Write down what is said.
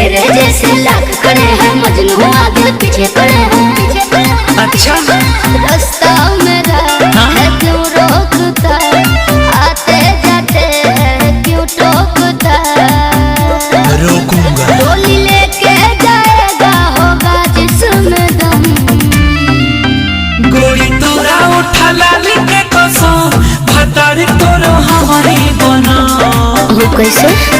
तेरे जैसे लाख खड़े हैं, मजनू आगे पीछे पड़े हैं। अच्छा रास्ता मेरा है क्यों रोकता, आते जाते हैं क्यों टोकता। रोकूंगा। डोली लेके जाएगा होगा जिसमें दम। गोरी तोरा उठा लाली के कसम, भतारी तोरो हमारी बना। वो कैसे?